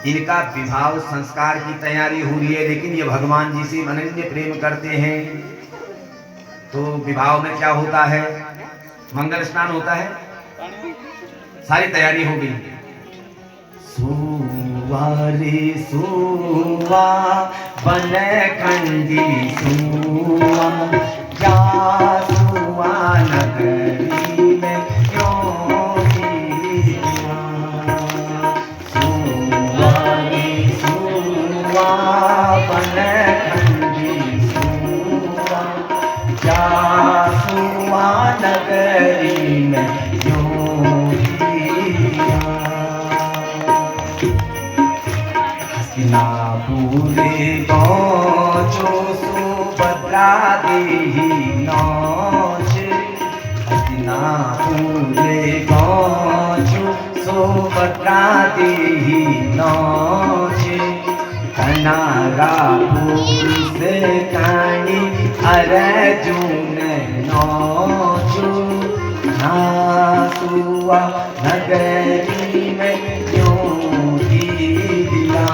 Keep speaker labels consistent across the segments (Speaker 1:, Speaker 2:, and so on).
Speaker 1: इनका विवाह संस्कार की तैयारी हो रही है, लेकिन ये भगवान जी से अनन्य प्रेम करते हैं। तो विवाह में क्या होता है? मंगल स्नान होता है, सारी तैयारी हो गई। सुवा रे सुवा बन खंडी सुवा, जा सुवा नगरी में क्यों जीवा। सुवा रे सुवा बन खंडी सुवा, जा सुवा नगरी में क्यों जीवा। हस्तिनापुरे पहुँचो सुभद्रा देहि नाच, हस्तिनापुरे पहुँचो सुभद्रा देहि नाच। कनारापुर से कानी अर्जुन नाचो, नासुआ नगरी में क्यों दिया।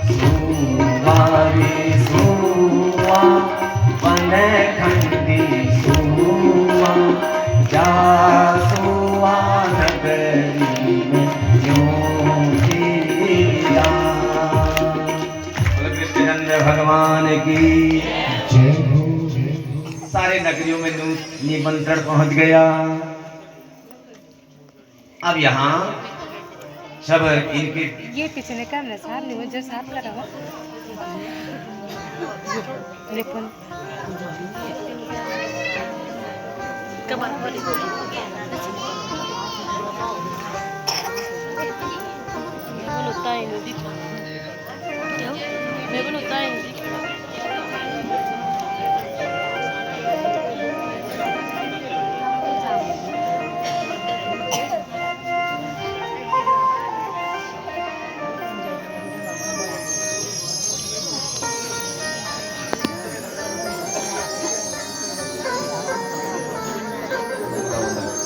Speaker 1: सुवा रे सुवा बन खंडी सुवा, जा सुवा नगरी में क्यों दिया। कृष्णचंद्र भगवान की जय हो। सारे नगरियों में निमंत्रण पहुंच गया। अब यहाँ सब इनके
Speaker 2: ये पिछले कैमरे साथ नहीं, जो साथ कर रहा लेकिन कबार वाली बोलता है नदी क्या मैं बोलता है।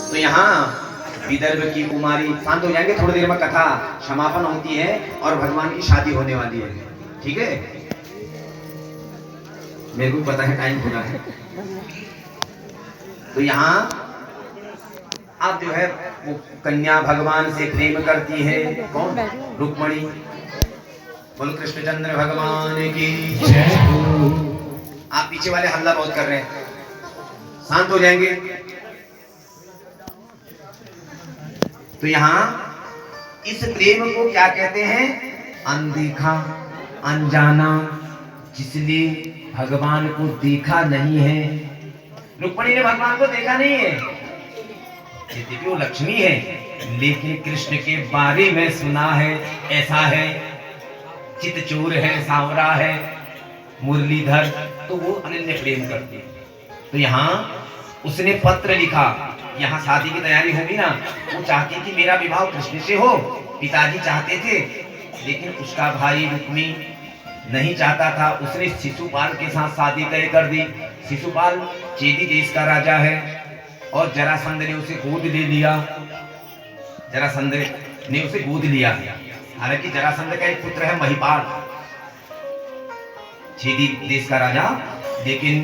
Speaker 1: तो यहाँ विदर्भ की कुमारी शांत हो जाएंगे, थोड़ी देर में कथा समापन होती है और भगवान की शादी होने वाली है। ठीक है, मेरे को पता है टाइम पूरा है। तो यहाँ अब जो है वो कन्या भगवान से प्रेम करती है। कौन? रुक्मणी। बोल कृष्णचंद्र भगवान की जय हो। आप पीछे वाले हल्ला बहुत कर रहे हैं, शांत हो जाएंगे। तो यहाँ इस प्रेम को क्या कहते हैं? अनदेखा, अनजाना, जिसने भगवान को देखा नहीं है। रुक्मणी ने भगवान को देखा नहीं है, यद्यपि वो लक्ष्मी है, लेकिन कृष्ण के बारे में सुना है। ऐसा है, चितचोर है, सांवरा है, मुरलीधर, तो वो अनन्य प्रेम करती है। तो यहाँ उसने पत्र लिखा। यहाँ शादी की तैयारी होगी ना, वो चाहती थी मेरा विवाह कृष्ण से हो। पिताजी चाहते थे, लेकिन उसका भाई रुक्मी नहीं चाहता था। उसने शिशुपाल के साथ शादी तय कर दी। शिशुपाल चेदी देश का राजा है और जरासंध ने उसे गोद ले लिया। जरासंध ने उसे गोद लिया। हालांकि जरासंध का एक पुत्र है महिपाल, चेदी देश का राजा, लेकिन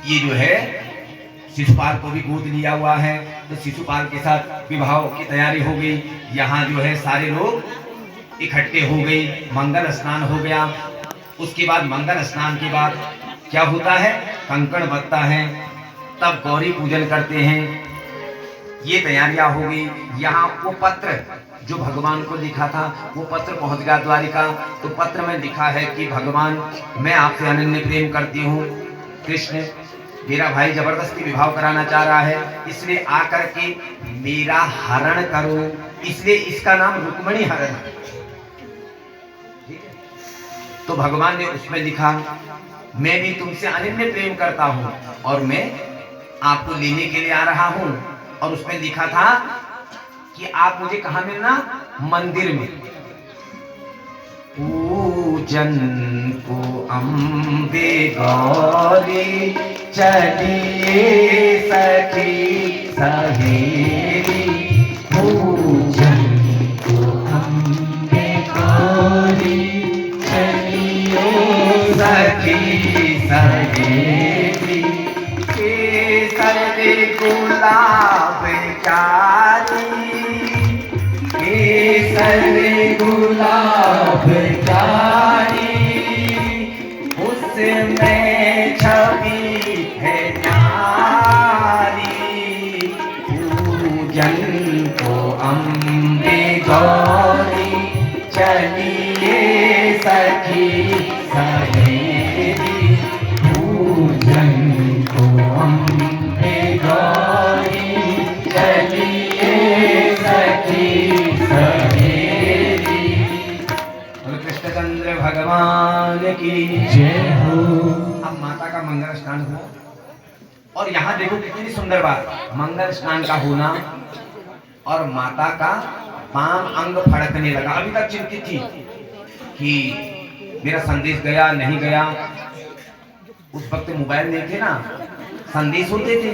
Speaker 1: ये जो है शिशुपाल को भी गोद लिया हुआ है। तो शिशुपाल के साथ विवाह की तैयारी हो गई। यहाँ जो है सारे लोग इकट्ठे हो गई। मंगल स्नान हो गया। उसके बाद मंगल स्नान के बाद क्या होता है? कंकण बजता है, तब गौरी पूजन करते हैं। ये तैयारियां हो गई। यहाँ वो पत्र जो भगवान को लिखा था, वो पत्र पहुंच गया द्वारिका। तो पत्र में लिखा है कि भगवान, मैं आपसे अनन्य प्रेम करती हूँ। कृष्ण, मेरा भाई जबरदस्ती विवाह कराना चाह रहा है, इसलिए आकर के मेरा हरण करो। इसलिए इसका नाम रुक्मणी हरण है। तो भगवान ने उसमें लिखा, मैं भी तुमसे अनन्य प्रेम करता हूँ और मैं आपको लेने के लिए आ रहा हूँ। और उसमें लिखा था कि आप मुझे कहाँ मिलना? मंदिर में। पूजन को अम्बे गौरी चलिए सखी सहेली, पूजन को अम्बे गुलाब क्यारी, केसर गुलाब क्यारी, उसमें छवि है न्यारी। पूजन को अम्बे गौरी, चलिए सखी सहेली। पूजन को अम्बे गौरी, चलिए सखी सहेली। कृष्णचंद्र भगवान की जय हो। अब माता का मंगल स्नान हुआ और यहाँ देखो कितनी सुंदर बात, मंगल स्नान का होना और माता का वाम अंग फड़कने लगा। अभी तक चिंतित थी कि मेरा संदेश गया नहीं गया। उस वक्त मोबाइल नहीं थे ना, संदेश होते थे।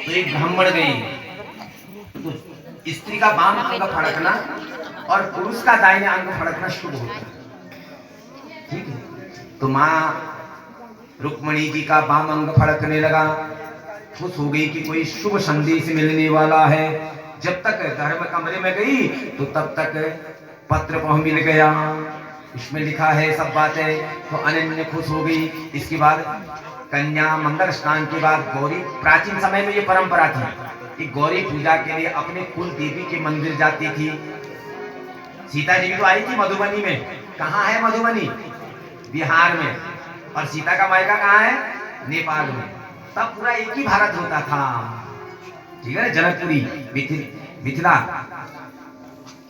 Speaker 1: तो एक ब्राह्मण गई, तो स्त्री का वाम अंग फड़कना और पुरुष का दाहिने अंग फड़कना शुभ होता है, ठीक है। तो माँ रुक्मणी जी का वाम अंग फड़कने लगा, खुश हो गई कि कोई शुभ संदेश मिलने वाला है। जब तक धर्म कमरे में गई तो तब तक पत्र पहुंच मिल गया, इसमें लिखा है सब बातें। तो अनन्य खुश हो गई। इसके बाद कन्या मंगल स्नान के बाद गौरी, प्राचीन समय में ये परंपरा थी कि गौरी पूजा के लिए अपने कुल देवी के मंदिर जाती थी। सीता जी भी तो आई थी मधुबनी में। कहाँ है मधुबनी? बिहार में। और सीता का मायका कहाँ है? नेपाल में। तब पूरा एक ही भारत होता था, ठीक है ना, जनकपुरी मिथिला।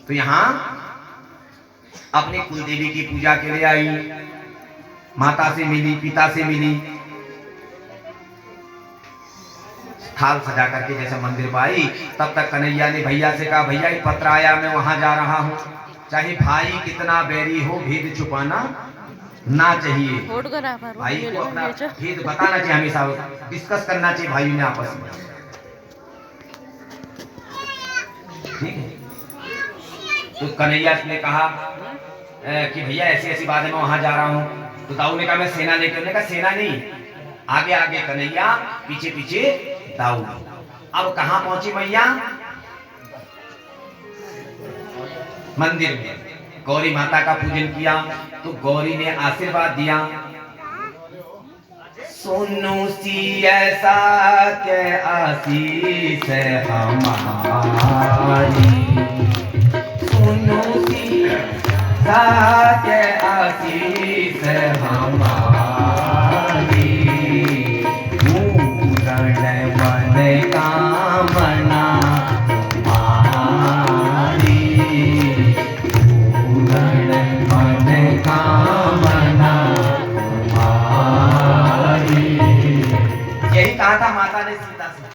Speaker 1: तो यहाँ अपने कुल देवी की पूजा के लिए आई, माता से मिली, पिता से मिली, थाल सजा करके जैसे मंदिर पर आई। तब तक कन्हैया ने भैया से कहा, भैया एक पत्र आया, मैं वहां जा रहा हूँ। चाहे भाई कितना बैरी हो, भेद छुपाना ना चाहिए। भाई को अपना भेद बताना चाहिए, हमेशा डिस्कस करना चाहिए भाई में आपस में, ठीक है। तो कन्हैया ने कहा कि भैया ऐसी ऐसी बात है, मैं वहां जा रहा हूँ। तो दाऊ ने कहा मैं सेना लेकर, उन्होंने कहा सेना नहीं, आगे आगे कन्हैया, पीछे पीछे दाऊ। अब कहाँ पहुंची मैया? मंदिर में। गौरी माता का पूजन किया तो गौरी ने आशीर्वाद दिया, सोनू सी ऐसा के आशीष हमारी, सोनू सी ऐसा के आशीष हमारी।